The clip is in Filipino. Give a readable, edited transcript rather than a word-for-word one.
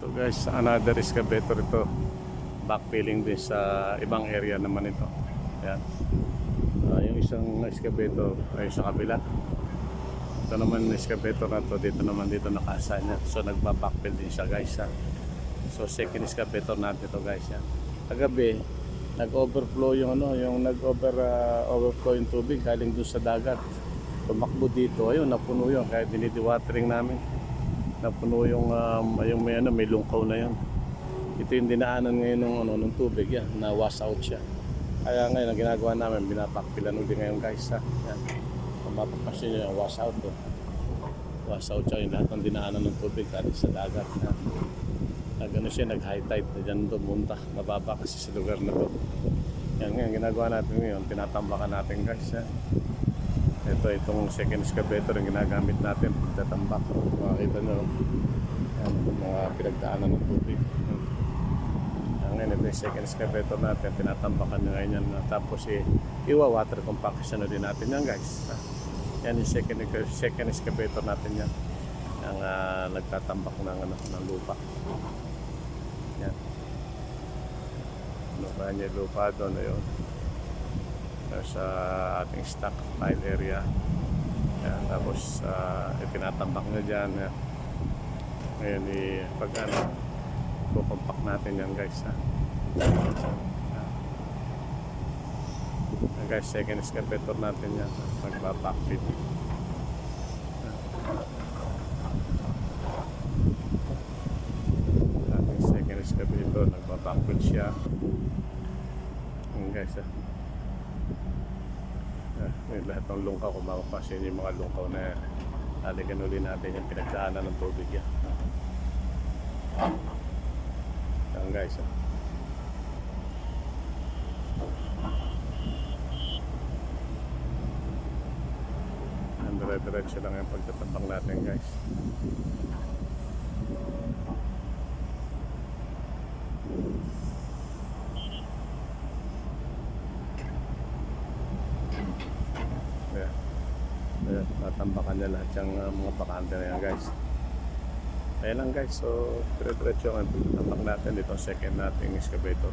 Ito guys, another excavator ito. Backfilling din sa ibang area naman ito. Yan. Yung isang excavator ay sa kabila. Ito naman excavator na to, dito nakaasa niya. So nagba-backfill din siya guys. Ha? So second excavator natin ito guys. Yan. Kagabi, nag-overflow yung overflow yung tubig galing doon sa dagat. Tumakbo dito, ayun, napuno yun. Kaya dinidewatering namin. Napuno yung may lungkaw na yan. Ito yung dinaanan ngayon ng tubig yan, na wash out siya. Kaya ngayon ang ginagawa namin, binapakpilan ulit ngayon guys. Ha? Yan. Kung mapapasyon nyo yung wash out to. Wash out siya yung lahat ng dinaanan ng tubig galing sa dagat. Siya, nag-high tide na dyan doon munta. Mababa kasi sa lugar na to. Yan ngayon, ginagawa natin ngayon, tinatambakan natin guys. Ha? Itong second excavator yung ginagamit natin pagtatambak. Makikita nyo yan, mga pinagdaanan ng tubig. Ngayon ito yung second excavator natin, tinatambakan nyo ngayon yan. Tapos iwa-water compaction na din natin yan guys. Yan yung second excavator natin yan, yung nagtatambak ng lupa. Yan, lupa niya, lupa doon na yun sa ating stockpile area. Yan, tapos tinatambak na dyan. Yan. Ngayon kukumpak natin yan guys. Yan guys, second excavator natin yan, magbabackfit. Ating second excavator, nagbabackfit siya. Yan guys. Yung lahat ng lungkaw, kung makapasin yung mga lungkaw na halikan ulit natin yung pinagdaanan ng tubig yan. Yan guys. Dire-diretso lang yung pagtatambak natin guys. Ayan, natambakan niya lahat yung mga bakante na yan guys. Ayan lang guys, so dire-diretso ang pagtatambak natin dito, second nating excavator.